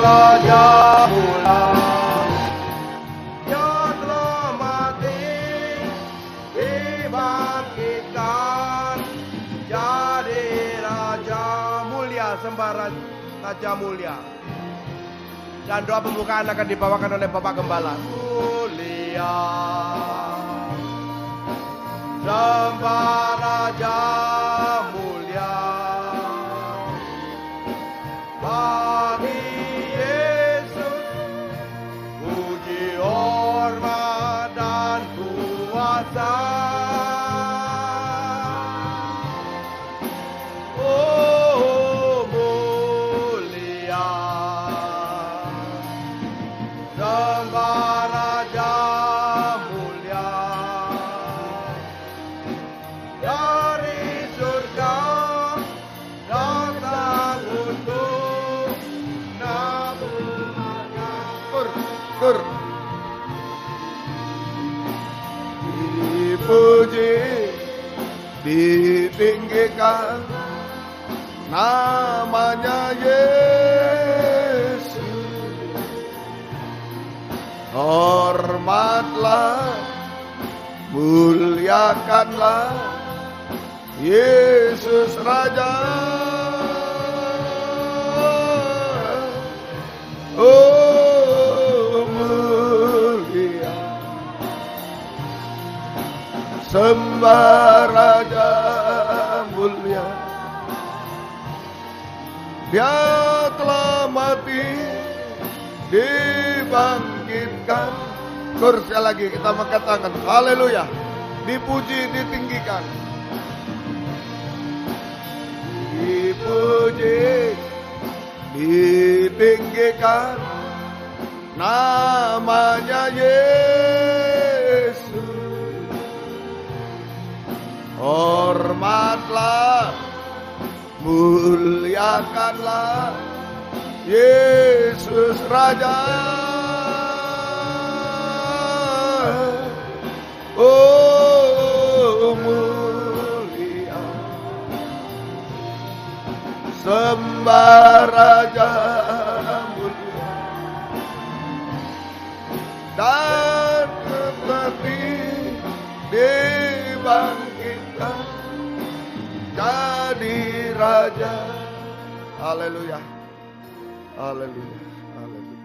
Raja mulia, yang telah mati dibangkitkan jadi Raja mulia, sembah Raja mulia. Dan doa pembukaan akan dibawakan oleh Bapak Gembala. Mulia, sembah Raja mulia, bagi Yesus puji hormat dan kuasa. Oh mulia, sembah Raja mulia, dari surga datang untuk nabungnya. Kur. Dipuji, ditinggikan namanya Yesus. Hormatlah, muliakanlah Yesus Raja. Oh mulia, sembah Raja mulia. Dia telah mati, dibangkitkan. Sekali lagi kita mengatakan haleluya. Dipuji, ditinggikan, dipuji, ditinggikan namanya Yesus. Hormatlah, muliakanlah Yesus Raja. Oh mulia, sembah Raja mulia, dan tetapi dibangkitkan jadi Raja. Haleluya, haleluya, haleluya,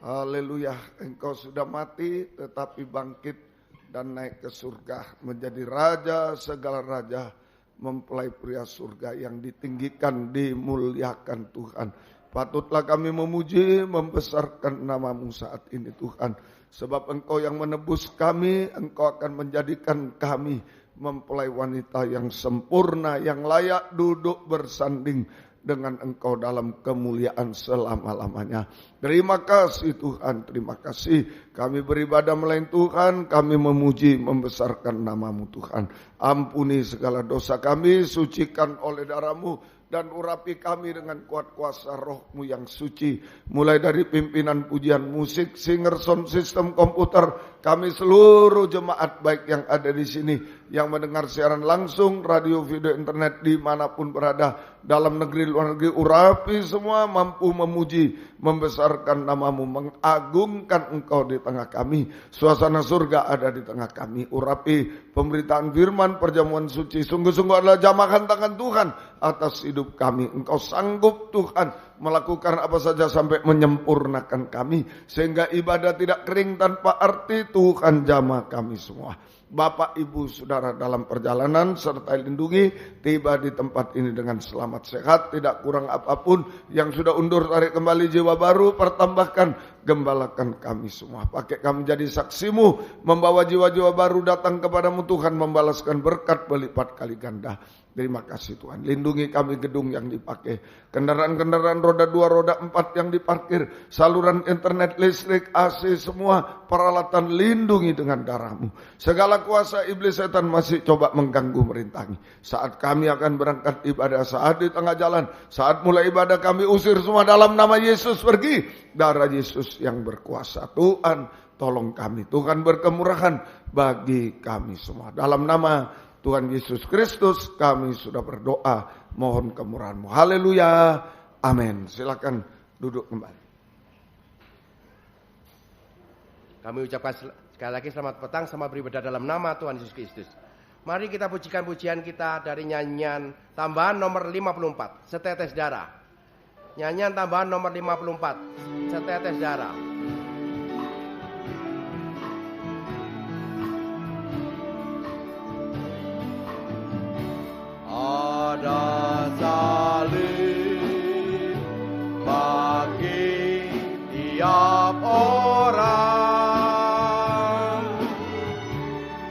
haleluya. Engkau sudah mati tetapi bangkit dan naik ke surga menjadi Raja segala raja, mempelai pria surga yang ditinggikan, dimuliakan Tuhan. Patutlah kami memuji, membesarkan nama-Mu saat ini Tuhan. Sebab Engkau yang menebus kami, Engkau akan menjadikan kami mempelai wanita yang sempurna, yang layak duduk bersanding dengan Engkau dalam kemuliaan selama-lamanya. Terima kasih Tuhan, terima kasih. Kami beribadah melain Tuhan, kami memuji, membesarkan nama-Mu Tuhan. Ampuni segala dosa kami, sucikan oleh darah-Mu, dan urapi kami dengan kuat kuasa Roh-Mu yang suci. Mulai dari pimpinan pujian musik, singer, sound system, komputer, kami seluruh jemaat baik yang ada di sini, yang mendengar siaran langsung, radio, video, internet, dimanapun berada, dalam negeri, luar negeri, urapi semua, mampu memuji, membesarkan nama-Mu, mengagungkan Engkau di tengah kami. Suasana surga ada di tengah kami. Urapi pemberitaan firman, perjamuan suci, sungguh-sungguh adalah jamahan tangan Tuhan atas hidup kami. Engkau sanggup Tuhan melakukan apa saja sampai menyempurnakan kami, sehingga ibadah tidak kering tanpa arti. Tuhan jamah kami semua. Bapak, Ibu, Saudara dalam perjalanan serta lindungi, tiba di tempat ini dengan selamat sehat, tidak kurang apapun. Yang sudah undur tarik kembali jiwa baru, pertambahkan, gembalakan kami semua. Pakai kami jadi saksi-Mu, membawa jiwa-jiwa baru datang kepadamu Tuhan, membalaskan berkat berlipat kali ganda. Terima kasih Tuhan. Lindungi kami gedung yang dipakai, kendaraan-kendaraan roda 2, roda 4 yang diparkir, saluran internet, listrik, AC, semua peralatan lindungi dengan darah-Mu. Segala kuasa iblis setan masih coba mengganggu, merintangi. Saat kami akan berangkat ibadah, saat di tengah jalan, saat mulai ibadah, kami usir semua dalam nama Yesus, pergi. Darah Yesus yang berkuasa. Tuhan tolong kami. Tuhan berkemurahan bagi kami semua. Dalam nama Tuhan Yesus Kristus kami sudah berdoa, mohon kemurahan-Mu. Haleluya, amin. Silakan Duduk kembali. Kami ucapkan sekali lagi selamat petang sama beribadah dalam nama Tuhan Yesus Kristus. Mari kita pujikan pujian kita dari nyanyian tambahan nomor 54, Setetes Darah. Nyanyian tambahan nomor 54, Setetes Darah. Ada salib bagi tiap orang,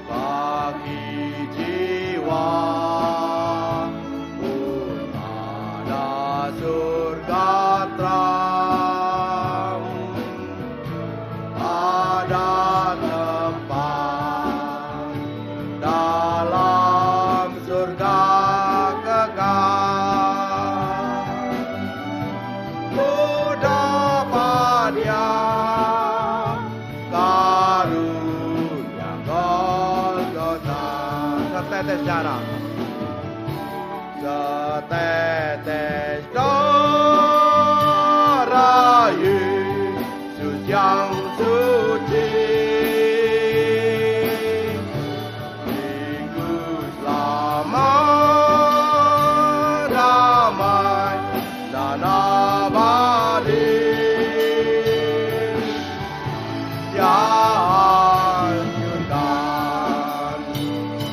bagi jiwa pun ada surga terang, ada tempat dalam surga setetes darah, setetes darah Yesus yang suci, Minggu selamat, damai dan abadi.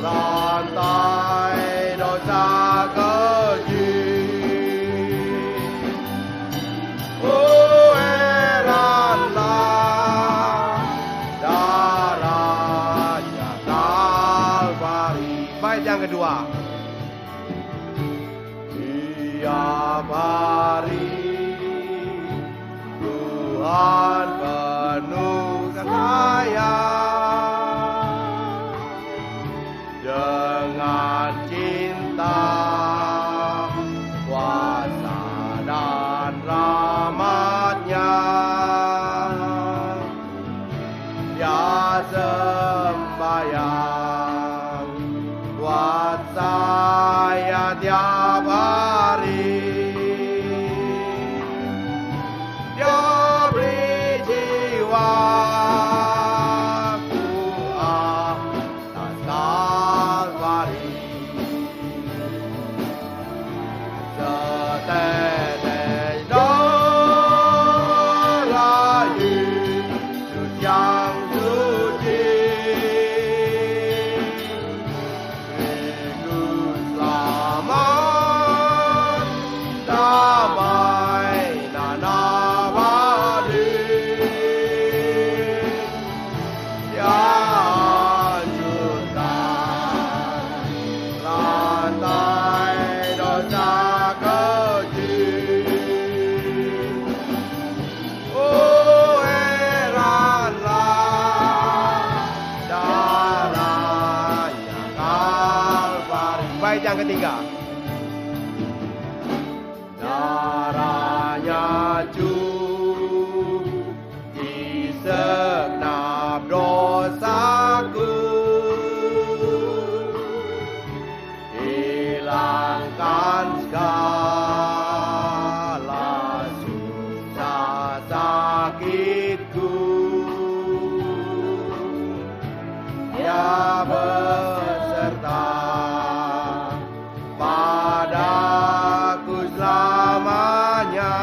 Rantai dosa keji, oh heranlah darahnya Kalvari. Bait yang kedua. Tiap hari Tuhan penuhkan saya dengan cinta, kuasa dan rahmat-Nya. Dia sembahyang buat saya tiap hari. Dia beri jiwa yang ketiga. Darahnya cuci segenap dosaku, hilangkan segala susah sakitku. Dia beserta padaku selamanya,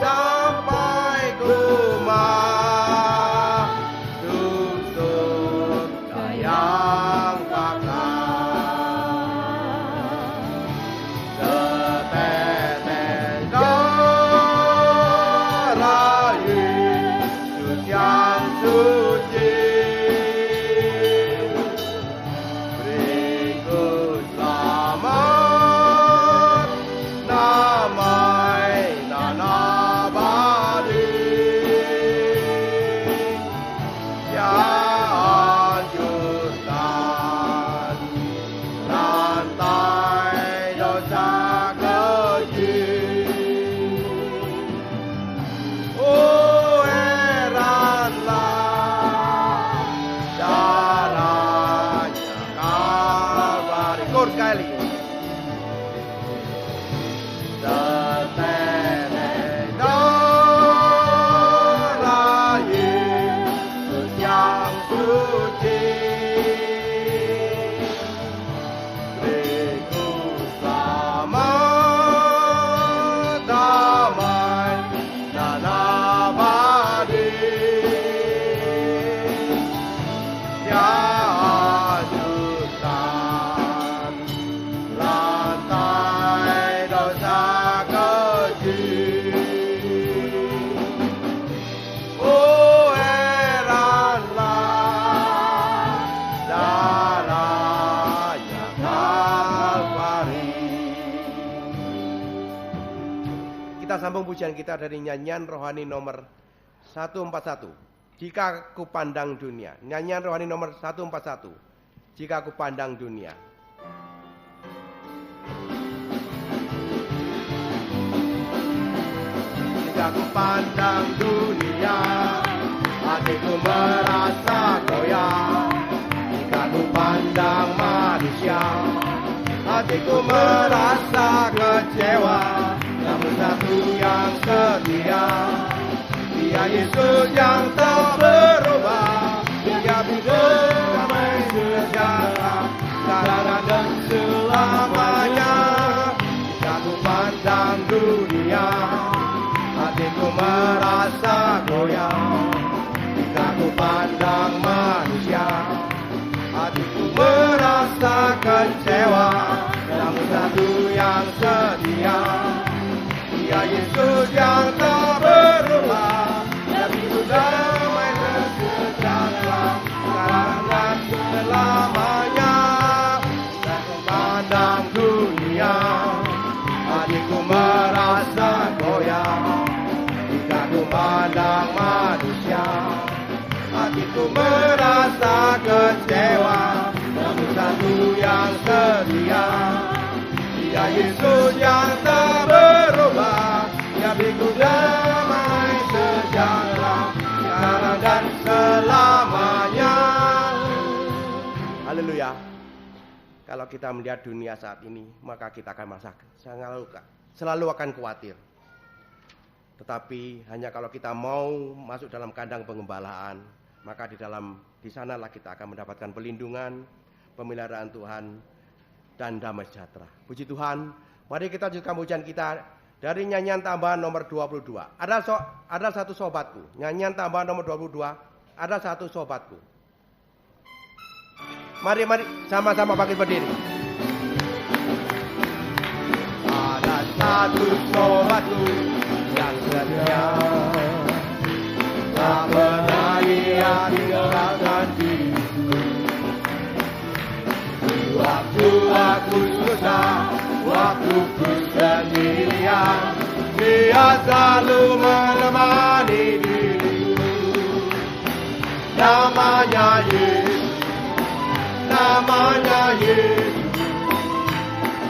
sampai ku masuk surga yang kekal. Setetes darah Kita sambung pujian kita dari nyanyian rohani nomor 141. Jika ku pandang dunia. Nyanyian rohani nomor 141. Jika ku pandang dunia. Jika ku pandang dunia, hatiku merasa goyah. Jika ku pandang manusia, hatiku merasa kecewa. Namun satu yang setia, Dia Yesus yang tak berubah. Dia hidup damai sejahtera sekarang dan selamanya. Jika ku pandang dunia, hatiku merasa goyah. Jika ku pandang manusia, hatiku merasa kecewa. Namun satu yang setia, Dia Yesus yang tak berubah. Dia hidup damai dan sejahtera sekarang dan selamanya. Jika ku pandang dunia, hatiku merasa goyah. Jika ku pandang manusia, hatiku merasa kecewa. Namun satu yang setia, Dia Yesus yang tak berubah. Dia beriku damai sejahtera sekarang dan selamanya. Haleluya. Kalau kita melihat dunia saat ini, maka kita akan selalu akan khawatir. Tetapi hanya kalau kita mau masuk dalam kandang pengembalaan, maka di sanalah kita akan mendapatkan perlindungan, pemeliharaan Tuhan, dan damai sejahtera. Puji Tuhan. Mari kita lanjutkan pujian kita dari nyanyian tambahan nomor 22. Ada satu sobatku. Nyanyian tambahan nomor 22. Ada satu sobatku. Mari sama-sama bangkit berdiri. Ada satu sobatku yang setia, tak pernah dia tinggalkan diriku. Waktu aku susah, waktu ku sendirian, Dia selalu menemani diriku. Namanya Yesus, namanya Yesus,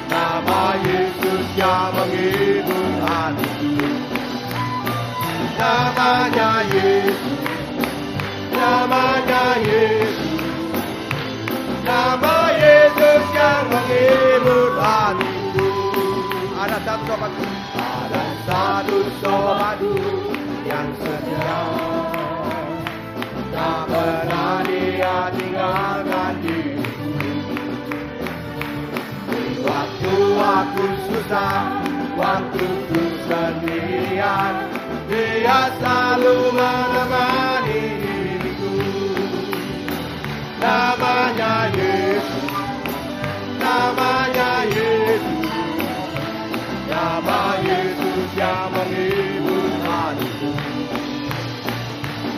nama Yesus yang menghibur hatiku. Namanya Yesus, namanya Yesus, nama Yesus yang menghibur hatiku. Ada satu sobatku, ada satu sobatku yang setia, tak pernah dia tinggalkan diriku. Waktu aku susah, waktu ku sendirian, Dia selalu menemani diriku. Namanya Yesus, namanya Yesus, nama Yesus yang menghibur hatiku.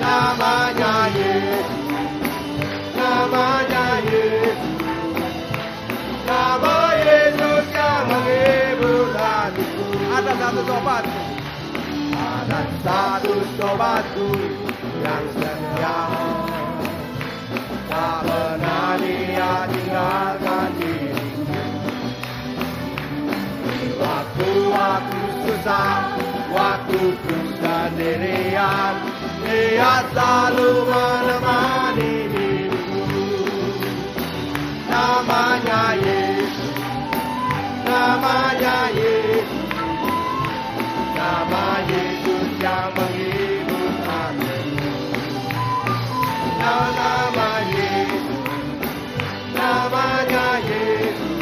Namanya Yesus, namanya Yesus, nama Yesus yang menghibur hatiku. Ada satu sobatku, ada satu sobatku yang setia, tak pernah dia tinggalkan diriku. Waktu aku susah, waktu ku sendirian, Dia selalu menemani diriku. Namanya Yesus, namanya Yesus, nama Yesus yang menghibur hatiku. Nama Yesus, namanya Yesus,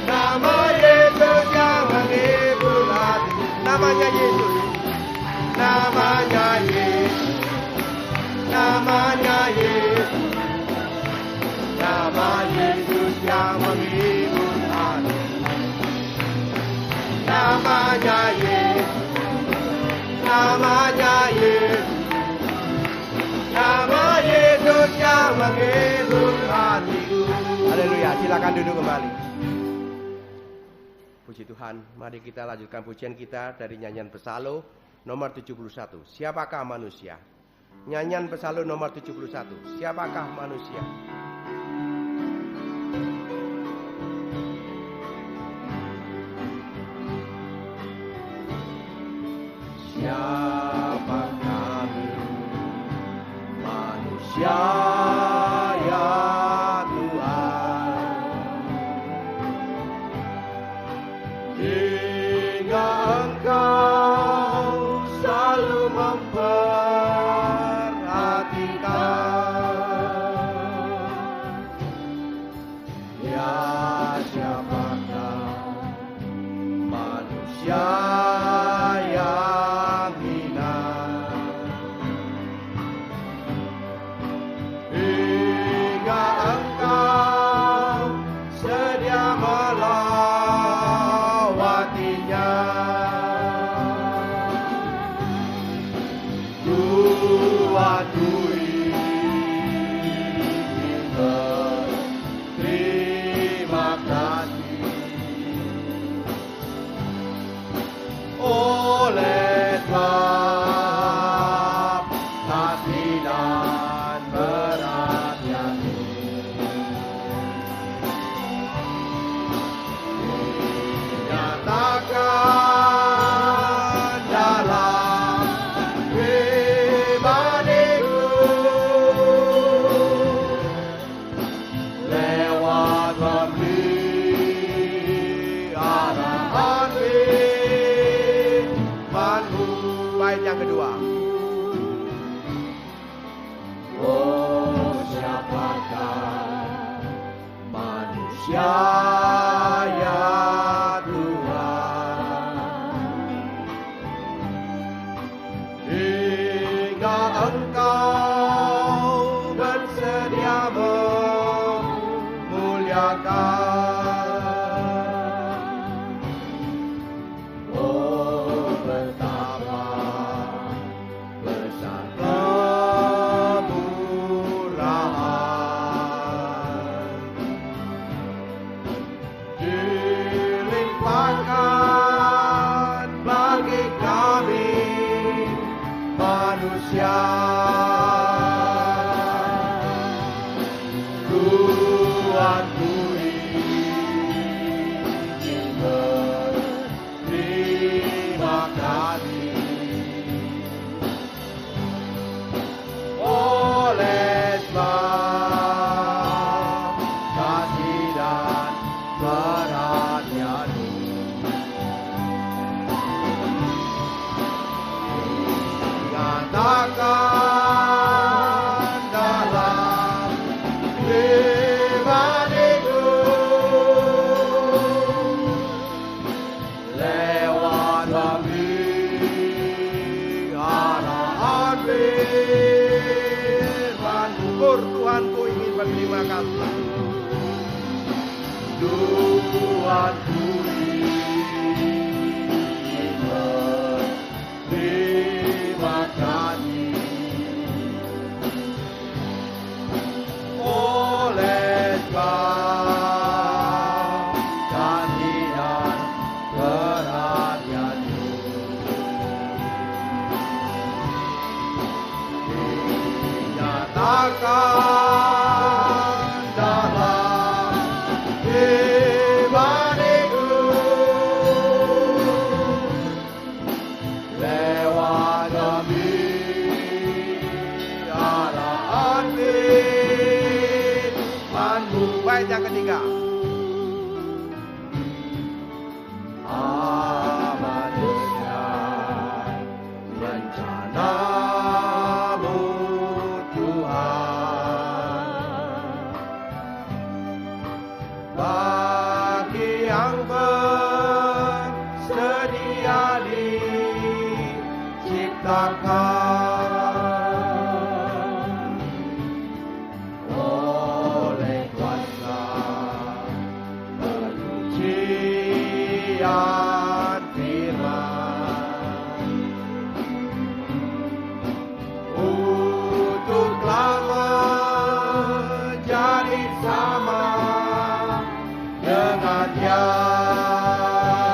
nama Yesus yang menghibur hatiku. Namanya Yesus, namanya Yesus, namanya Yesus, nama Yesus yang menghibur hatiku. Namanya Yesus, namanya Yesus, nama Yesus yang menghibur hatiku. Haleluya, silakan duduk kembali. Puji Tuhan, mari kita lanjutkan pujian kita dari nyanyian Pesalo nomor 71. Siapakah manusia? Nyanyian Pesalo nomor 71. Siapakah manusia? Siapakah manusia? Yang ketiga, manusia rencanamu Tuhan, bagi yang bersedia diciptakan. Sama dengan Dia.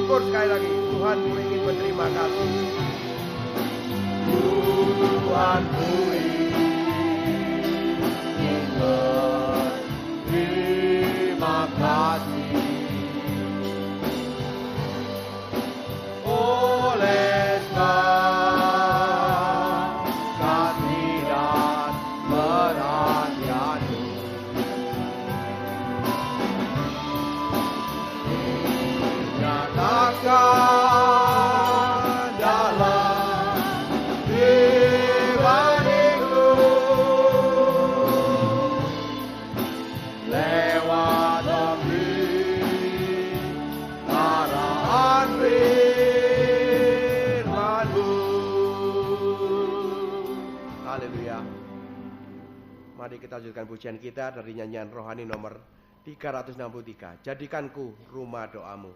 syukur sekali lagi. Tuhan ku ingin berterima kasih. Tuhan ku ingin berterima kasih. Oleh kasih dan perhatian-Mu, nyatakan dalam pribadiku lewat pemeliharaan firman-Mu. Haleluya. Mari kita lanjutkan pujian kita dari nyanyian rohani nomor 363. Jadikanku rumah doamu.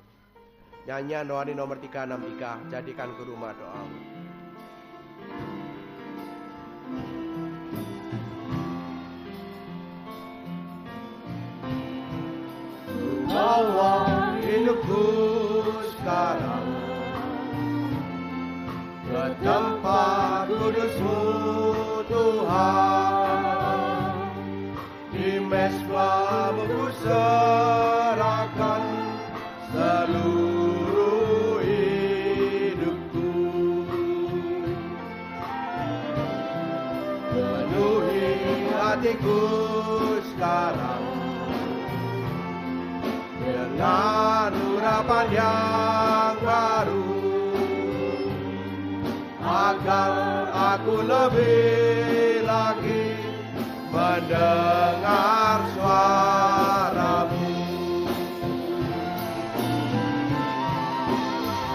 Nyanyian rohani nomor 363. Jadikanku rumah doamu. Bawa hidupku sekarang ke tempat kudus-Mu Tuhan. Di mezbah-Mu ku serahkan seluruh hidupku. Penuhi hatiku sekarang dengan urapan yang baru, agar aku lebih lagi mendengar suara-Mu.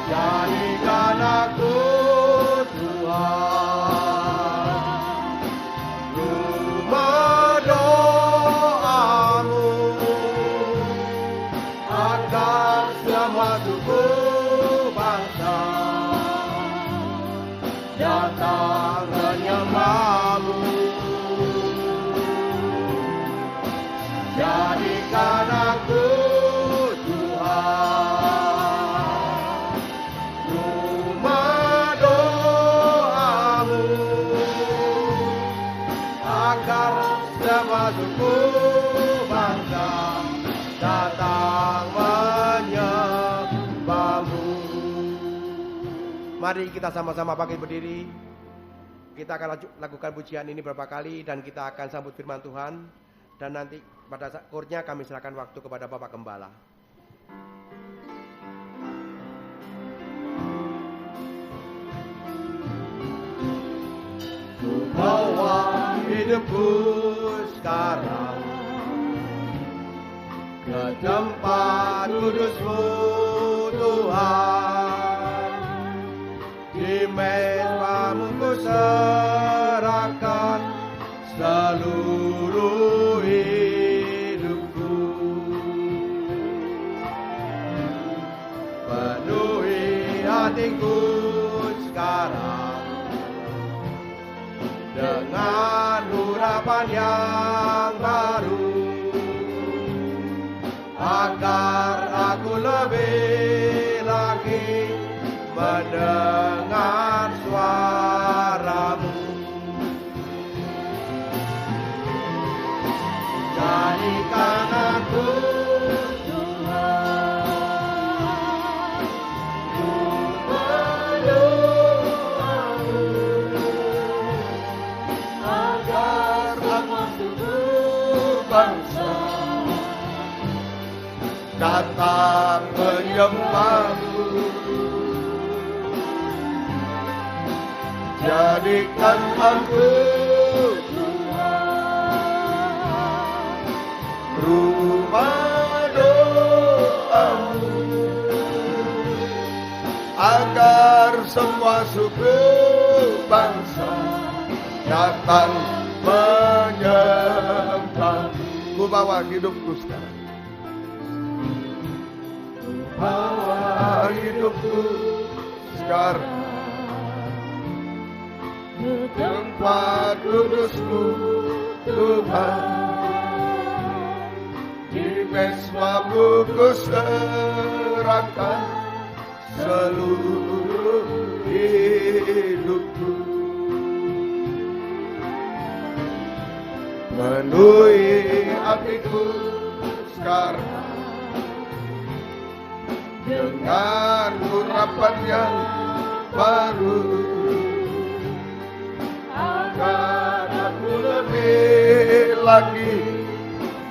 Jadikan aku Tuhan rumah doa-Mu, agar semua suku bangsa datang menyembah-Mu. Jadikan aku Tuhan rumah doa-Mu, agar semua suku bangsa datang menyembah-Mu. Mari kita sama-sama bangkit berdiri. Kita akan lakukan pujian ini beberapa kali dan kita akan sambut firman Tuhan. Dan nanti pada saatnya kami serahkan waktu kepada Bapak Gembala. Ku bawa hidupku sekarang ke tempat kudus-Mu Tuhan. Di mezbah-Mu ku serahkan seluruh hidupku. Penuhi hatiku sekarang dengan urapan yang baru, agar aku lebih lagi mendengar suara-Mu. Jadikan aku Tuhan rumah doa-Mu, agar semua suku bangsa datang menyembah-Mu. Jadikan aku Tuhan rumah doa-Mu, agar semua suku bangsa datang menyembah. Ku bawa hidupku sekarang. Bawa hidupku sekarang ke tempat kudus-Mu Tuhan. Di mezbah-Mu ku serahkan seluruh hidupku. Penuhi hatiku sekarang dengan urapan yang baru, agar aku lebih lagi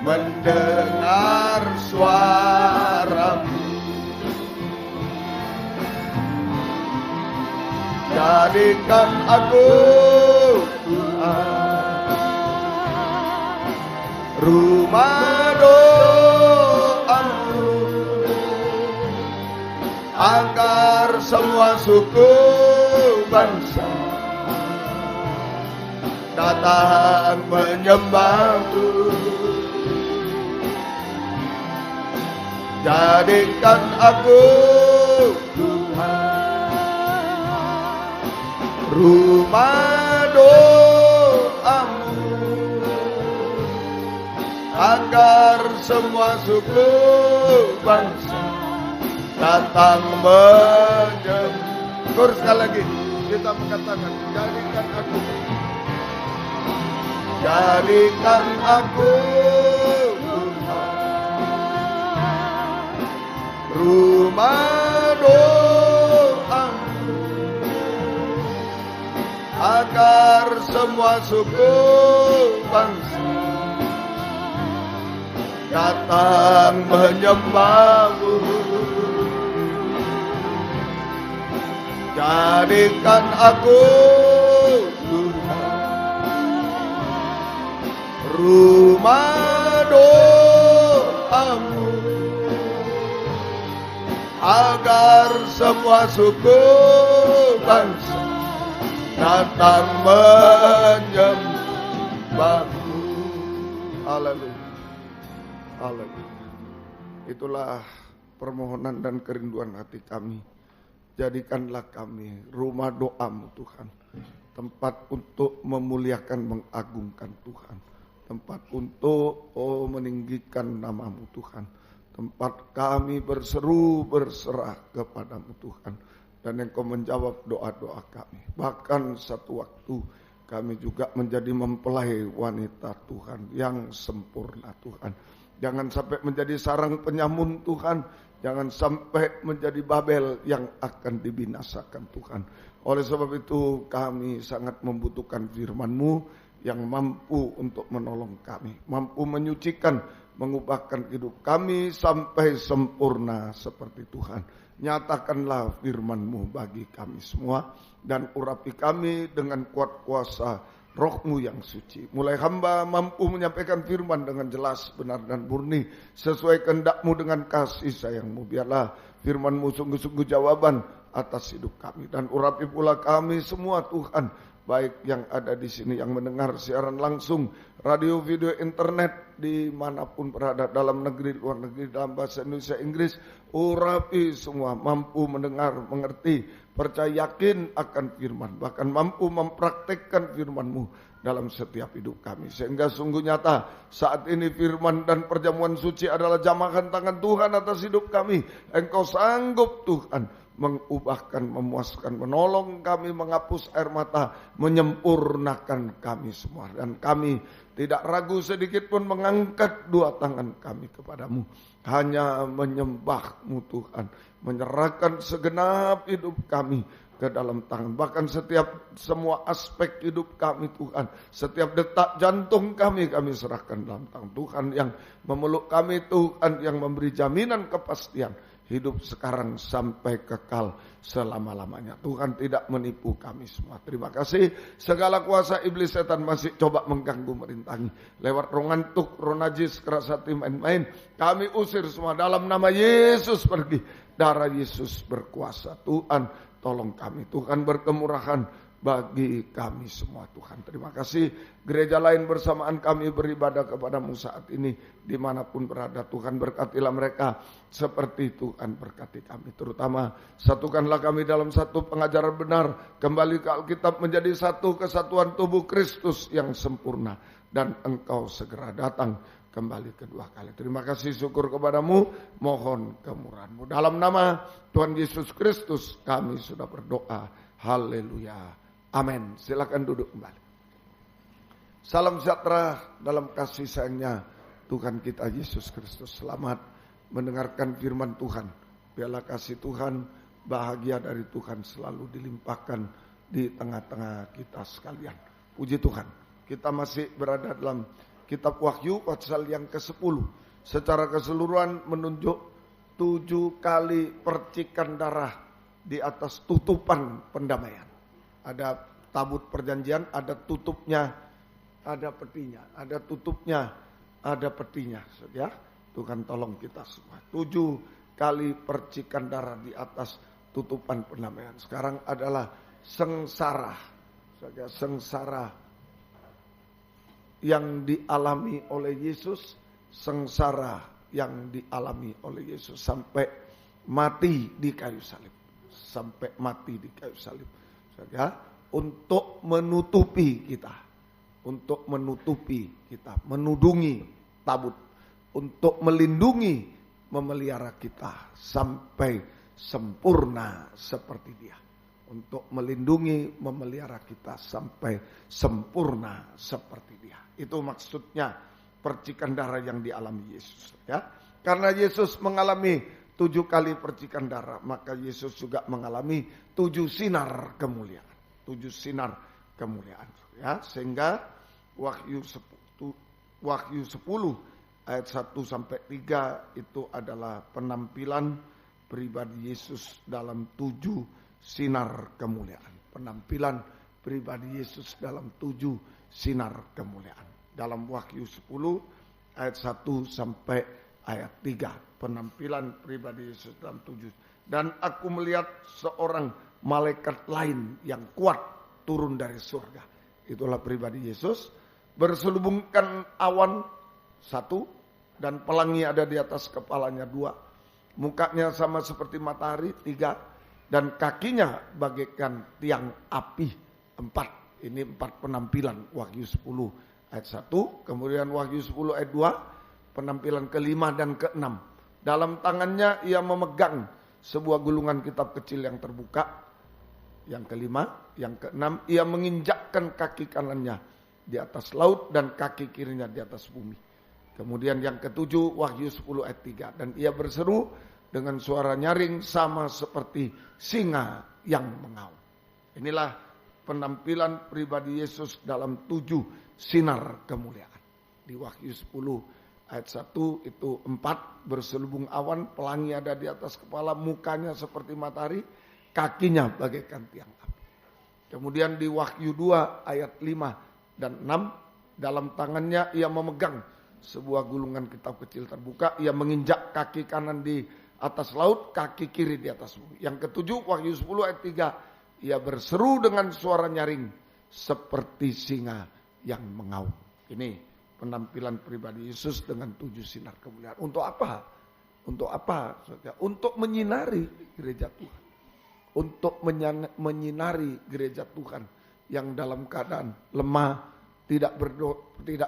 mendengar suaramu. Jadikan aku Tuhan rumah doamu, agar semua suku bangsa datang menyembahku. Jadikan aku Tuhan rumah doamu, agar semua suku bangsa datang menyembah. Sekali lagi kita mengatakan, jadikan aku Tuhan rumah doamu, agar semua suku bangsa datang menyembahmu. Jadikan aku Tuhan rumah doamu, agar semua suku bangsa datang menyembahmu. Haleluya. Haleluya. Itulah permohonan dan kerinduan hati kami. Jadikanlah kami rumah doamu Tuhan, tempat untuk memuliakan, mengagungkan Tuhan, tempat untuk meninggikan namamu Tuhan, tempat kami berseru berserah kepadamu Tuhan, dan Engkau menjawab doa-doa kami. Bahkan satu waktu kami juga menjadi mempelai wanita Tuhan yang sempurna Tuhan. Jangan sampai menjadi sarang penyamun Tuhan, jangan sampai menjadi Babel yang akan dibinasakan Tuhan. Oleh sebab itu kami sangat membutuhkan firman-Mu yang mampu untuk menolong kami, mampu menyucikan, mengubahkan hidup kami sampai sempurna seperti Tuhan. Nyatakanlah firman-Mu bagi kami semua, dan urapi kami dengan kuat kuasa Roh-Mu yang suci. Mulai hamba mampu menyampaikan firman dengan jelas, benar dan murni, sesuai kehendak-Mu dengan kasih sayang-Mu. Biarlah firman-Mu sungguh-sungguh jawaban atas hidup kami, dan urapi pula kami semua Tuhan, baik yang ada di sini, yang mendengar siaran langsung, radio, video, internet, dimanapun berada, dalam negeri, luar negeri, dalam bahasa Indonesia, Inggris. Urapi semua, mampu mendengar, mengerti, percaya, yakin akan firman, bahkan mampu mempraktekkan firman-Mu dalam setiap hidup kami, sehingga sungguh nyata saat ini firman dan perjamuan suci adalah jamahan tangan Tuhan atas hidup kami. Engkau sanggup Tuhan mengubahkan, memuaskan, menolong kami, menghapus air mata, menyempurnakan kami semua, dan kami tidak ragu sedikit pun mengangkat dua tangan kami kepadamu, hanya menyembah-Mu Tuhan, menyerahkan segenap hidup kami ke dalam tangan, bahkan semua aspek hidup kami Tuhan, setiap detak jantung kami serahkan dalam tangan Tuhan yang memeluk kami, Tuhan yang memberi jaminan kepastian hidup sekarang sampai kekal selama-lamanya. Tuhan tidak menipu kami semua. Terima kasih. Segala kuasa iblis setan masih coba mengganggu, merintangi lewat roh ngantuk, roh najis, keras hati, main-main, kami usir semua dalam nama Yesus. Pergi. Darah Yesus berkuasa. Tuhan tolong kami. Tuhan berkemurahan bagi kami semua Tuhan. Terima kasih. Gereja lain bersamaan kami beribadah kepadamu saat ini, dimanapun berada. Tuhan berkatilah mereka seperti Tuhan berkati kami. Terutama satukanlah kami dalam satu pengajaran benar. Kembali ke Alkitab menjadi satu kesatuan tubuh Kristus yang sempurna. Dan Engkau segera datang. kembali kedua kali. Terima kasih, syukur kepadamu, mohon kemurahan-Mu. Dalam nama Tuhan Yesus Kristus kami sudah berdoa. Haleluya. Amin. Silakan duduk kembali. Salam sejahtera dalam kasih sayangnya Tuhan kita Yesus Kristus. Selamat mendengarkan firman Tuhan. Biarlah kasih Tuhan, bahagia dari Tuhan selalu dilimpahkan di tengah-tengah kita sekalian. Puji Tuhan. Kita masih berada dalam Kitab Wahyu pasal yang ke-10. Secara keseluruhan menunjuk 7 kali percikan darah di atas tutupan pendamaian. Ada tabut perjanjian, ada tutupnya, ada petinya. Ada tutupnya, ada petinya. Ya, Tuhan tolong kita semua. 7 kali percikan darah di atas tutupan pendamaian. Sekarang adalah sengsara. Sengsara yang dialami oleh Yesus, sengsara yang dialami oleh Yesus sampai mati di kayu salib, sampai mati di kayu salib, ya, untuk menutupi kita, menudungi tabut, untuk melindungi, memelihara kita sampai sempurna seperti Dia. Untuk melindungi, memelihara kita sampai sempurna seperti Dia. Itu maksudnya percikan darah yang dialami Yesus. Ya, karena Yesus mengalami 7 kali percikan darah, maka Yesus juga mengalami 7 sinar kemuliaan. 7 sinar kemuliaan. Ya, sehingga Wahyu 10 ayat 1 sampai 3 itu adalah penampilan pribadi Yesus dalam 7 sinar kemuliaan. Penampilan pribadi Yesus dalam 7 sinar kemuliaan. Dalam Wahyu 10 ayat 1 sampai ayat 3. Penampilan pribadi Yesus dalam 7. Dan aku melihat seorang malaikat lain yang kuat turun dari surga. Itulah pribadi Yesus. Berselubungkan awan 1 dan pelangi ada di atas kepalanya 2. Mukanya sama seperti matahari 3. Dan kakinya bagaikan tiang api 4. Ini 4 penampilan Wahyu 10 ayat 1. Kemudian Wahyu 10 ayat 2. Penampilan ke-5 dan ke-6. Dalam tangannya ia memegang sebuah gulungan kitab kecil yang terbuka. Yang ke-5. Yang ke-6. Ia menginjakkan kaki kanannya di atas laut dan kaki kirinya di atas bumi. Kemudian yang ke-7 Wahyu 10 ayat 3. Dan ia berseru dengan suara nyaring sama seperti singa yang mengaum. Inilah penampilan pribadi Yesus dalam 7 sinar kemuliaan. Di Wahyu 10 ayat 1 itu 4 berselubung awan, pelangi ada di atas kepala, mukanya seperti matahari, kakinya bagaikan tiang api. Kemudian di Wahyu 2 ayat 5 dan 6, dalam tangannya ia memegang sebuah gulungan kitab kecil terbuka, ia menginjak kaki kanan di atas laut, kaki kiri di atas bumi. Yang ke-7 Wahyu 10 ayat 3, ia berseru dengan suara nyaring seperti singa yang mengaum. Ini penampilan pribadi Yesus dengan 7 sinar kemuliaan. Untuk apa? Untuk apa? Untuk menyinari gereja Tuhan. Untuk menyinari gereja Tuhan yang dalam keadaan lemah, tidak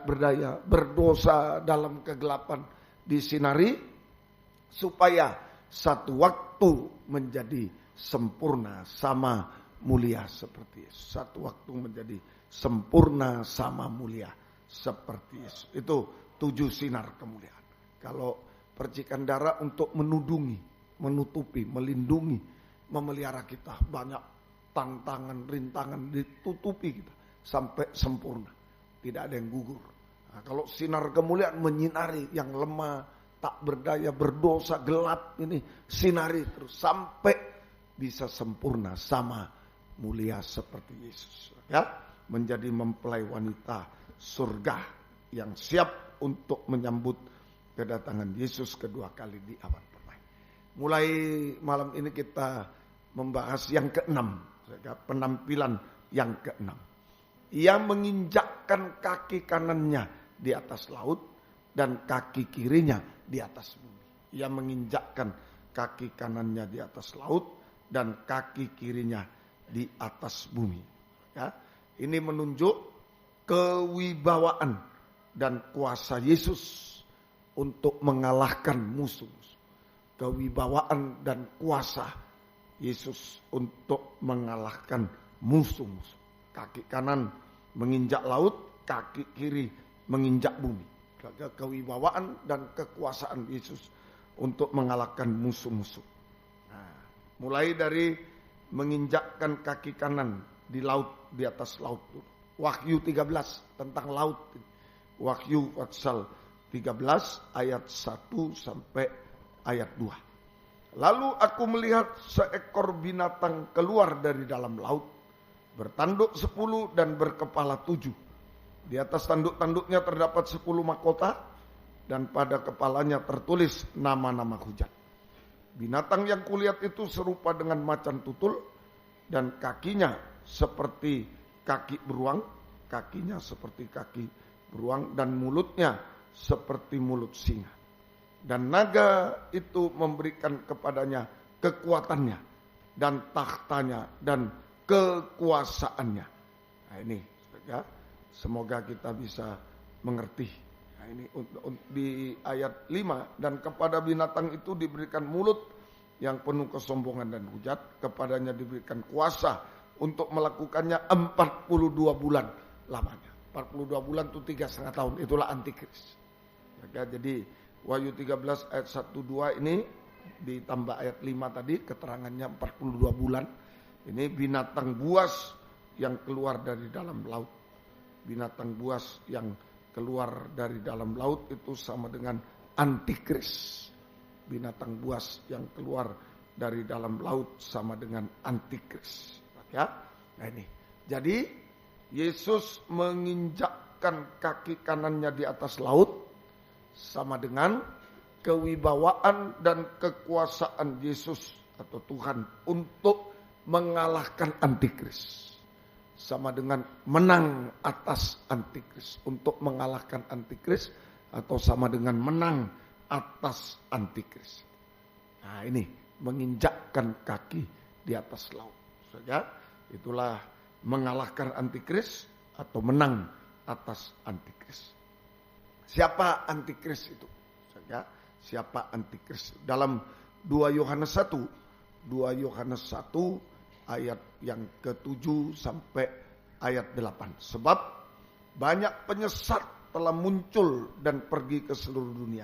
berdaya, berdosa dalam kegelapan, disinari supaya satu waktu menjadi sempurna sama mulia seperti Yesus. Satu waktu menjadi sempurna sama mulia seperti Yesus. Itu 7 sinar kemuliaan. Kalau percikan darah untuk menudungi, menutupi, melindungi, memelihara kita. Banyak tantangan, rintangan ditutupi kita sampai sempurna. Tidak ada yang gugur. Nah, kalau sinar kemuliaan menyinari yang lemah, tak berdaya, berdosa, gelap, ini sinari terus sampai bisa sempurna sama mulia seperti Yesus. Ya, menjadi mempelai wanita surga yang siap untuk menyambut kedatangan Yesus kedua kali di awan permai. Mulai malam ini kita membahas yang ke-6, penampilan yang ke-6. Ia menginjakkan kaki kanannya di atas laut dan kaki kirinya di atas bumi. Ia menginjakkan kaki kanannya di atas laut dan kaki kirinya di atas bumi. Ya, ini menunjuk kewibawaan dan kuasa Yesus untuk mengalahkan musuh-musuh. Kewibawaan dan kuasa Yesus untuk mengalahkan musuh-musuh. Kaki kanan menginjak laut, kaki kiri menginjak bumi. Kewibawaan dan kekuasaan Yesus untuk mengalahkan musuh-musuh. Nah, mulai dari menginjakkan kaki kanan di laut, di atas laut. Wahyu 13 tentang laut. Wahyu pasal 13 ayat 1 sampai ayat 2. Lalu aku melihat seekor binatang keluar dari dalam laut, bertanduk 10 dan berkepala 7. Di atas tanduk-tanduknya terdapat 10 mahkota, dan pada kepalanya tertulis nama-nama hujat. Binatang yang kulihat itu serupa dengan macan tutul, dan kakinya seperti kaki beruang, dan mulutnya seperti mulut singa. Dan naga itu memberikan kepadanya kekuatannya dan tahtanya dan kekuasaannya. Nah ini ya, semoga kita bisa mengerti. Nah ini di ayat 5, dan kepada binatang itu diberikan mulut yang penuh kesombongan dan hujat, kepadanya diberikan kuasa untuk melakukannya 42 bulan lamanya. 42 bulan itu 3,5 tahun, itulah antikris. Ya, jadi Wahyu 13 ayat 1-2 ini ditambah ayat 5 tadi, keterangannya 42 bulan. Ini binatang buas yang keluar dari dalam laut. Binatang buas yang keluar dari dalam laut itu sama dengan antikris. Binatang buas yang keluar dari dalam laut sama dengan antikris. Ya, nah ini. Jadi Yesus menginjakkan kaki kanannya di atas laut sama dengan kewibawaan dan kekuasaan Yesus atau Tuhan untuk mengalahkan antikris. Sama dengan menang atas antikris. Untuk mengalahkan antikris atau sama dengan menang atas antikris. Nah ini menginjakkan kaki di atas laut. Saja itulah mengalahkan antikris atau menang atas antikris. Siapa antikris itu? Saja siapa antikris? Dalam 2 Yohanes 1 ayat yang ke-7 sampai ayat 8. Sebab banyak penyesat telah muncul dan pergi ke seluruh dunia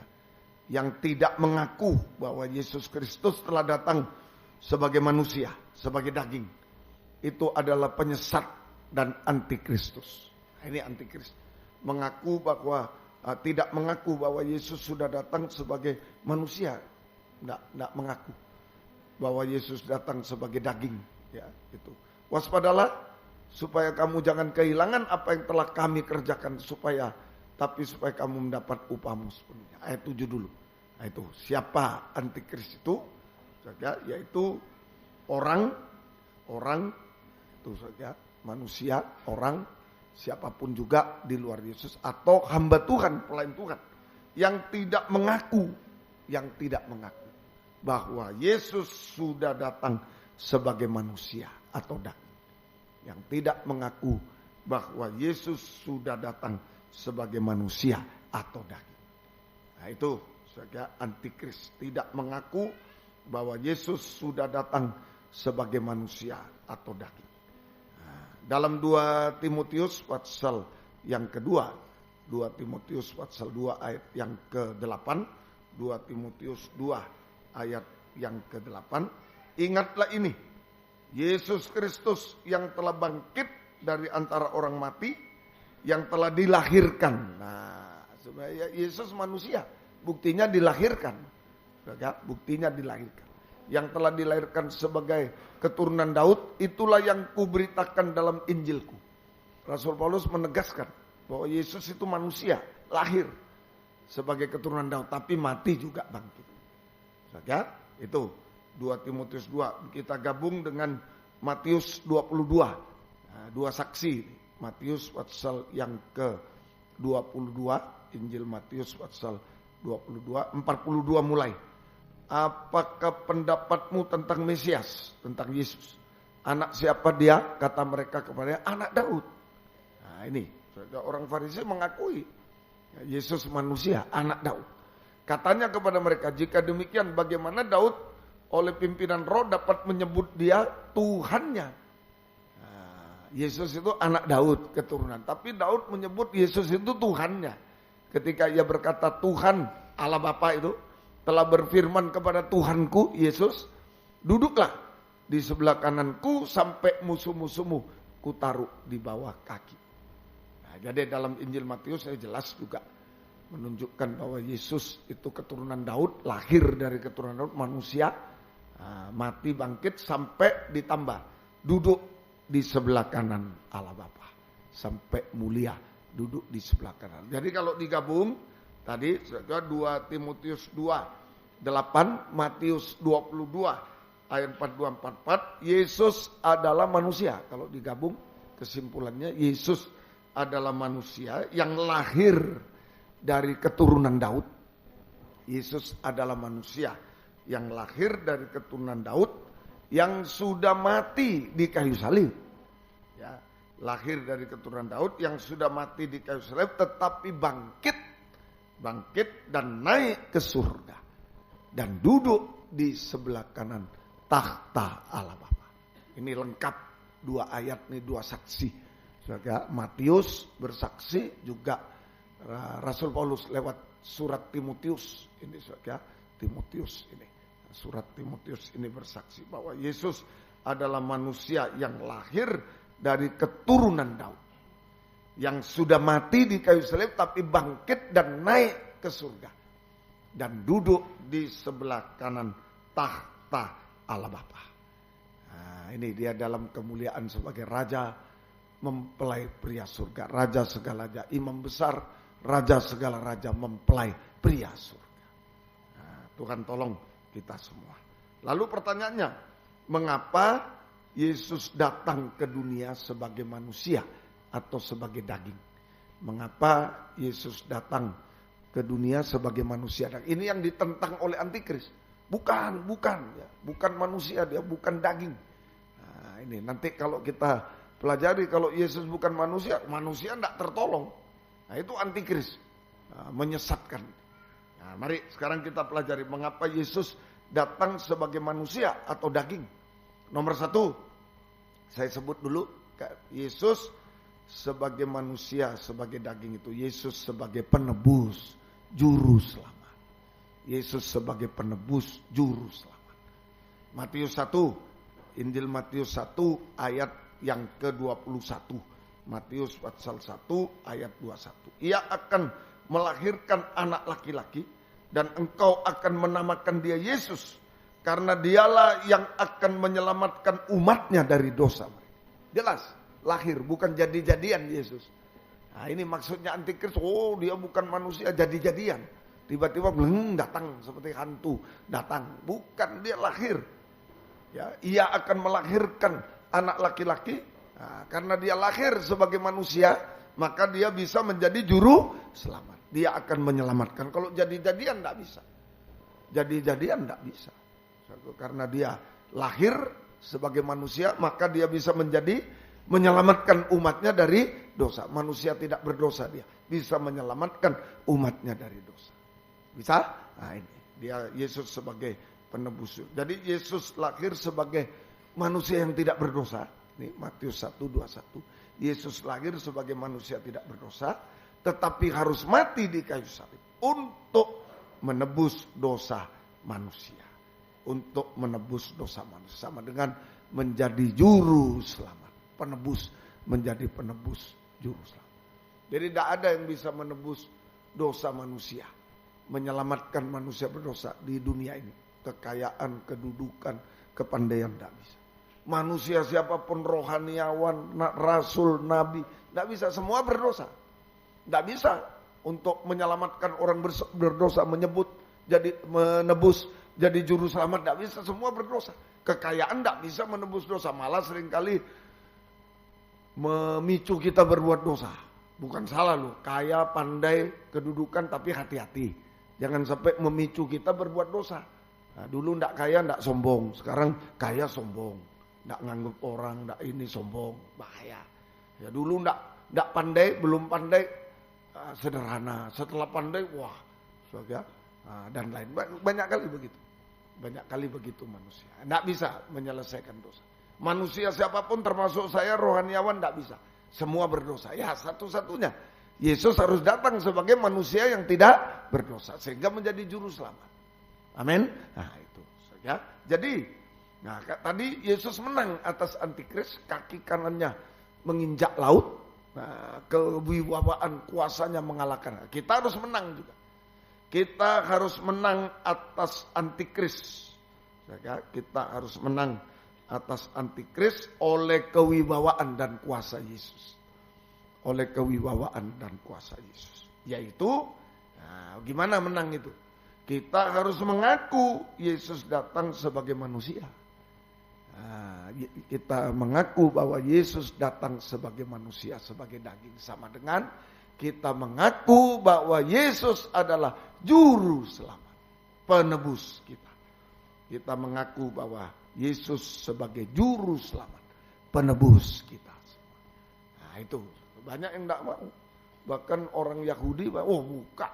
yang tidak mengaku bahwa Yesus Kristus telah datang sebagai manusia, sebagai daging. Itu adalah penyesat dan antikristus. Ini antikristus. Mengaku bahwa tidak mengaku bahwa Yesus sudah datang sebagai manusia. Tidak mengaku bahwa Yesus datang sebagai daging. Ya, itu. Waspadalah supaya kamu jangan kehilangan apa yang telah kami kerjakan, supaya kamu mendapat upahmu sepenuhnya. Ayat 7 dulu. Nah itu siapa antikris itu? Saja, yaitu orang itu saja, manusia, orang, siapapun juga di luar Yesus, atau hamba Tuhan, pelayan Tuhan yang tidak mengaku bahwa Yesus sudah datang sebagai manusia atau daging. Yang tidak mengaku bahwa Yesus sudah datang sebagai manusia atau daging. Nah itu saja antikris, tidak mengaku bahwa Yesus sudah datang sebagai manusia atau daging. Nah, dalam 2 Timotius pasal yang kedua, 2 Timotius pasal 2 ayat yang ke-8, 2 Timotius 2 ayat yang ke-8, ingatlah ini, Yesus Kristus yang telah bangkit dari antara orang mati, yang telah dilahirkan. Nah, sebenarnya Yesus manusia, buktinya dilahirkan. Buktinya dilahirkan. Yang telah dilahirkan sebagai keturunan Daud, itulah yang kuberitakan dalam Injilku. Rasul Paulus menegaskan bahwa Yesus itu manusia, lahir sebagai keturunan Daud, tapi mati juga bangkit. Saja, itu 2 Timotius 2. Kita gabung dengan Matius 22. Nah, 2 saksi. Matius pasal yang ke-22, Injil Matius pasal 22, 42 mulai. Apakah pendapatmu tentang Mesias, tentang Yesus? Anak siapa dia? Kata mereka kepadanya, anak Daud. Nah ini, orang Farisi mengakui Yesus manusia, anak Daud. Katanya kepada mereka, jika demikian bagaimana Daud oleh pimpinan roh dapat menyebut dia Tuhannya. Yesus itu anak Daud keturunan, tapi Daud menyebut Yesus itu Tuhannya. Ketika ia berkata Tuhan Allah Bapa itu telah berfirman kepada Tuhanku Yesus, duduklah di sebelah kananku sampai musuh-musuhmu kutaruh di bawah kaki. Nah, jadi dalam Injil Matius saya jelas juga menunjukkan bahwa Yesus itu keturunan Daud, lahir dari keturunan Daud, manusia, mati bangkit sampai ditambah duduk di sebelah kanan Allah Bapa sampai mulia duduk di sebelah kanan. Jadi kalau digabung tadi 2 Timotius 2:8, Matius 22 ayat 42-44, Yesus adalah manusia. Kalau digabung kesimpulannya Yesus adalah manusia yang lahir dari keturunan Daud. Yesus adalah manusia yang lahir dari keturunan Daud yang sudah mati di kayu salib. Ya, lahir dari keturunan Daud yang sudah mati di kayu salib tetapi bangkit dan naik ke surga dan duduk di sebelah kanan takhta Allah Bapa. Ini lengkap 2 ayat nih, 2 saksi. Saudara, Matius bersaksi, juga Rasul Paulus lewat surat Timotius ini, saudara, Timotius ini. Surat Timotius ini bersaksi bahwa Yesus adalah manusia yang lahir dari keturunan Daud, yang sudah mati di kayu salib tapi bangkit dan naik ke surga dan duduk di sebelah kanan takhta Allah Bapa. Nah, ini dia dalam kemuliaan sebagai raja, mempelai pria surga, raja segala raja, imam besar, raja segala raja, mempelai pria surga. Nah, Tuhan tolong kita semua. Lalu pertanyaannya, mengapa Yesus datang ke dunia sebagai manusia atau sebagai daging? Mengapa Yesus datang ke dunia sebagai manusia? Dan ini yang ditentang oleh antikris. Bukan manusia dia, bukan daging. Nah, ini nanti kalau kita pelajari, kalau Yesus bukan manusia tidak tertolong. Nah, itu antikris, menyesatkan. Nah, mari sekarang kita pelajari mengapa Yesus datang sebagai manusia atau daging. Nomor 1, saya sebut dulu, Yesus sebagai manusia, sebagai daging itu, Yesus sebagai penebus, juru selamat. Yesus sebagai penebus, juru selamat. Matius 1, Injil Matius 1 ayat yang ke-21. Matius pasal 1 ayat 21. Ia akan melahirkan anak laki-laki dan engkau akan menamakan dia Yesus, karena dialah yang akan menyelamatkan umatnya dari dosa mereka. Jelas, lahir, bukan jadi-jadian Yesus. Nah, ini maksudnya antikris, dia bukan manusia jadi-jadian. Tiba-tiba datang seperti hantu, datang. Bukan, dia lahir. Ya, ia akan melahirkan anak laki-laki. Nah, karena dia lahir sebagai manusia, maka dia bisa menjadi juru selamat. Dia akan menyelamatkan. Kalau jadi-jadian tidak bisa. Jadi-jadian tidak bisa. Karena dia lahir sebagai manusia, maka dia bisa menyelamatkan umatnya dari dosa. Manusia tidak berdosa, dia bisa menyelamatkan umatnya dari dosa. Bisa? Nah, ini dia Yesus sebagai penebus. Jadi Yesus lahir sebagai manusia yang tidak berdosa. Ini Matius 1:21. Yesus lahir sebagai manusia tidak berdosa, tetapi harus mati di kayu salib untuk menebus dosa manusia. Untuk menebus dosa manusia. Sama dengan menjadi juru selamat. Penebus, menjadi penebus juru selamat. Jadi tidak ada yang bisa menebus dosa manusia. Menyelamatkan manusia berdosa di dunia ini. Kekayaan, kedudukan, kepandaian tidak bisa. Manusia siapapun, rohaniawan, rasul, nabi, tidak bisa, semua berdosa. Tidak bisa untuk menyelamatkan orang berdosa, menebus jadi juru selamat, tidak bisa, semua berdosa. Kekayaan tidak bisa menebus dosa, malah seringkali memicu kita berbuat dosa. Bukan salah loh, kaya, pandai, kedudukan, tapi hati-hati. Jangan sampai memicu kita berbuat dosa. Nah, dulu tidak kaya, tidak sombong. Sekarang kaya sombong. Tidak nganggap orang, tidak ini sombong. Bahaya. Ya dulu tidak pandai, belum pandai, sederhana. Setelah pandai, wah, dan lain. Banyak kali begitu. Banyak kali begitu manusia. Tidak bisa menyelesaikan dosa. Manusia siapapun termasuk saya rohaniawan tidak bisa. Semua berdosa. Ya satu-satunya. Yesus harus datang sebagai manusia yang tidak berdosa. Sehingga menjadi juru selamat. Amin. Nah itu. Ya. Jadi tadi Yesus menang atas antikris. Kaki kanannya menginjak laut. Kewibawaan kuasanya mengalahkan. Kita harus menang juga. Kita harus menang atas antikris. Kita harus menang atas antikris oleh kewibawaan dan kuasa Yesus. Oleh kewibawaan dan kuasa Yesus. Yaitu, gimana menang itu? Kita harus mengaku Yesus datang sebagai manusia. Kita mengaku bahwa Yesus datang sebagai manusia, sebagai daging. Sama dengan kita mengaku bahwa Yesus adalah juru selamat, penebus kita. Kita mengaku bahwa Yesus sebagai juru selamat, penebus kita. Nah itu, banyak yang tidak mau. Bahkan orang Yahudi, bukan.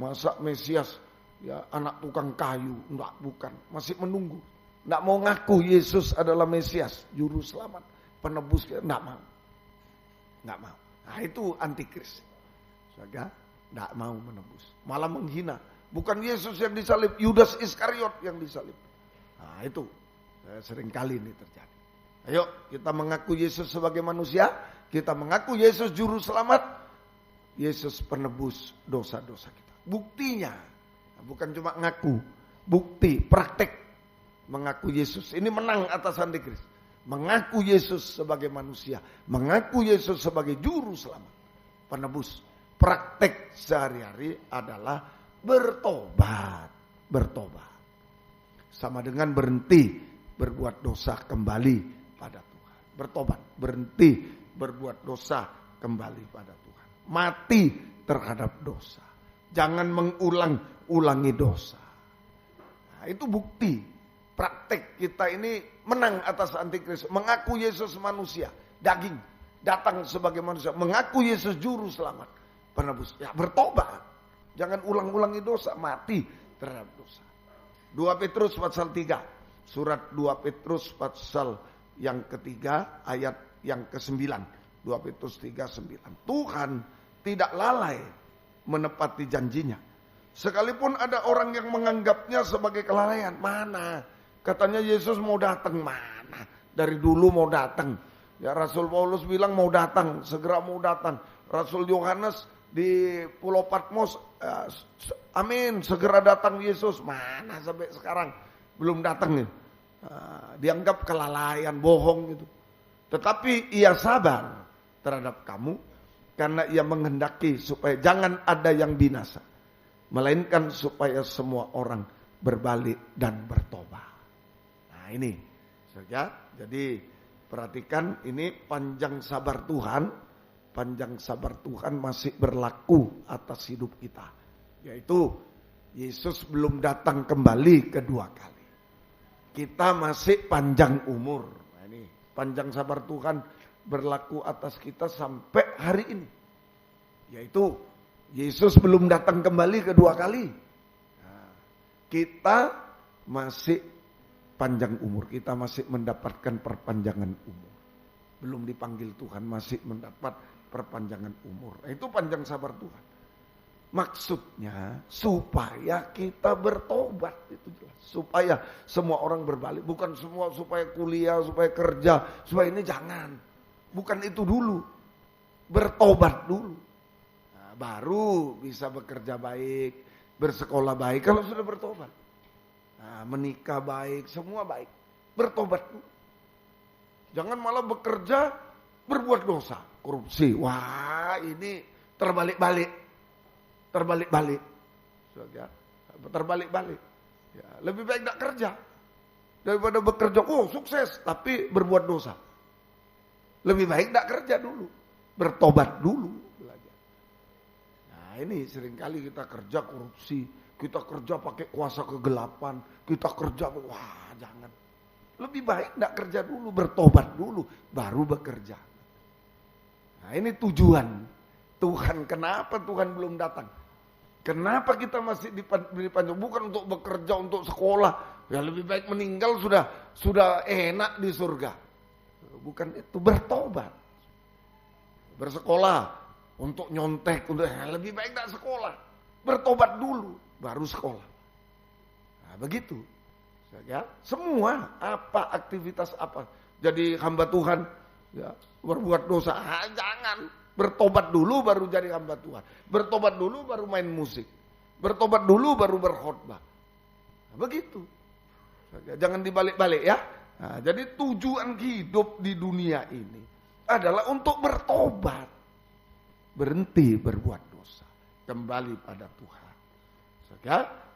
Masa Mesias ya anak tukang kayu, enggak, bukan. Masih menunggu. Tidak mau ngaku Yesus adalah Mesias, juru selamat, penebus kita, tidak mau. Tidak mau. Nah itu antikris. Saudara, tidak mau menebus. Malah menghina. Bukan Yesus yang disalib, Yudas Iskariot yang disalib. Nah itu, seringkali ini terjadi. Ayo kita mengaku Yesus sebagai manusia. Kita mengaku Yesus juru selamat. Yesus penebus dosa-dosa kita. Buktinya, bukan cuma ngaku. Bukti, praktek. Mengaku Yesus. Ini menang atas antikris. Mengaku Yesus sebagai manusia. Mengaku Yesus sebagai juru selamat. Penebus. Praktek sehari-hari adalah bertobat. Bertobat. Sama dengan berhenti berbuat dosa kembali pada Tuhan. Bertobat. Berhenti berbuat dosa kembali pada Tuhan. Mati terhadap dosa. Jangan mengulang-ulangi dosa. Nah, itu bukti. Praktek kita ini menang atas antikris. Mengaku Yesus manusia. Daging. Datang sebagai manusia. Mengaku Yesus juru selamat. Penebus. Ya bertobat. Jangan ulang-ulangi dosa. Mati terhadap dosa. 2 Petrus pasal 3. Surat 2 Petrus pasal yang ketiga. Ayat yang ke-9. 2 Petrus 3:9. Tuhan tidak lalai menepati janjinya. Sekalipun ada orang yang menganggapnya sebagai kelalaian. Mana? Katanya Yesus mau datang. Mana? Dari dulu mau datang. Ya Rasul Paulus bilang mau datang. Segera mau datang. Rasul Yohanes di Pulau Patmos. Amin. Segera datang Yesus. Mana sampai sekarang. Belum datang. Dianggap kelalaian. Bohong gitu. Tetapi ia sabar terhadap kamu. Karena ia menghendaki supaya jangan ada yang binasa. Melainkan supaya semua orang berbalik dan bertobat. Nah ini saja. Jadi perhatikan ini panjang sabar Tuhan. Panjang sabar Tuhan masih berlaku atas hidup kita. Yaitu Yesus belum datang kembali kedua kali. Kita masih panjang umur. Nah ini panjang sabar Tuhan berlaku atas kita sampai hari ini. Yaitu Yesus belum datang kembali kedua kali. Nah, kita masih panjang umur. Kita masih mendapatkan perpanjangan umur. Belum dipanggil Tuhan masih mendapat perpanjangan umur. Nah, itu panjang sabar Tuhan. Maksudnya supaya kita bertobat. Itu jelas. Supaya semua orang berbalik. Bukan semua supaya kuliah, supaya kerja. Supaya ini jangan. Bukan itu dulu. Bertobat dulu. Baru bisa bekerja baik, bersekolah baik kalau sudah bertobat. Nah, menikah baik, semua baik. Bertobat dulu. Jangan malah bekerja, berbuat dosa, korupsi. Wah ini terbalik-balik. Terbalik-balik. Terbalik-balik. Ya, lebih baik tidak kerja. Daripada bekerja, sukses, tapi berbuat dosa. Lebih baik tidak kerja dulu. Bertobat dulu. Nah ini seringkali kita kerja korupsi, kita kerja pakai kuasa kegelapan, kita kerja, wah jangan. Lebih baik tidak kerja dulu, bertobat dulu, baru bekerja. Nah ini tujuan Tuhan, kenapa Tuhan belum datang? Kenapa kita masih diberi panjang? Bukan untuk bekerja, untuk sekolah. Ya lebih baik meninggal sudah enak di surga. Bukan itu, bertobat. Bersekolah untuk nyontek, lebih baik tak sekolah. Bertobat dulu, baru sekolah. Nah, begitu. Ya, semua apa aktivitas apa. Jadi hamba Tuhan, ya, berbuat dosa, jangan. Bertobat dulu baru jadi hamba Tuhan. Bertobat dulu baru main musik. Bertobat dulu baru berkhotbah. Nah, begitu. Jangan dibalik-balik ya. Nah, jadi tujuan hidup di dunia ini adalah untuk bertobat. Berhenti berbuat dosa. Kembali pada Tuhan.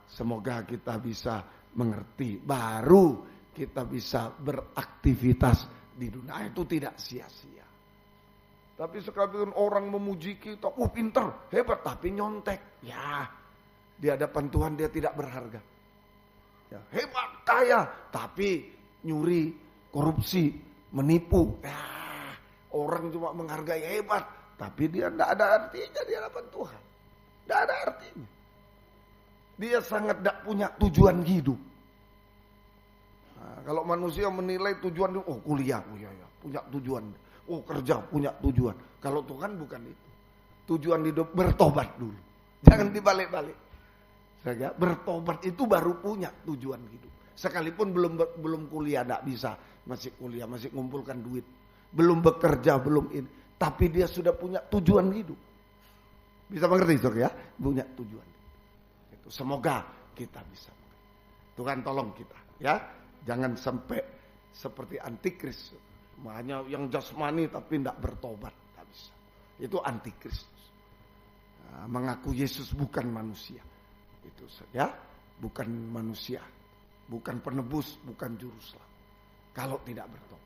Semoga kita bisa mengerti. Baru kita bisa beraktivitas di dunia. Itu tidak sia-sia. Tapi sekalipun orang memuji kita, pinter, hebat, tapi nyontek. Ya, di hadapan Tuhan dia tidak berharga. Ya, hebat, kaya, tapi nyuri, korupsi, menipu. Ya, orang cuma menghargai hebat, tapi dia tidak ada artinya di hadapan Tuhan. Tidak ada artinya. Dia sangat tidak punya tujuan hidup. Nah, kalau manusia menilai tujuan, kuliah, punya tujuan. Kerja, punya tujuan. Kalau Tuhan bukan itu. Tujuan hidup bertobat dulu. Jangan dibalik-balik. Bertobat itu baru punya tujuan hidup. Sekalipun belum kuliah, tidak bisa. Masih kuliah, masih ngumpulkan duit. Belum bekerja, belum ini. Tapi dia sudah punya tujuan hidup. Bisa mengerti, saudara ya? Punya tujuan. Itu semoga kita bisa. Tuhan tolong kita, ya. Jangan sampai seperti antikris. Hanya yang jasmani tapi tidak bertobat. Tidak bisa. Itu antikristus. Nah, mengaku Yesus bukan manusia. Itu saja. Bukan manusia. Bukan penebus, bukan juru selamat. Kalau tidak bertobat.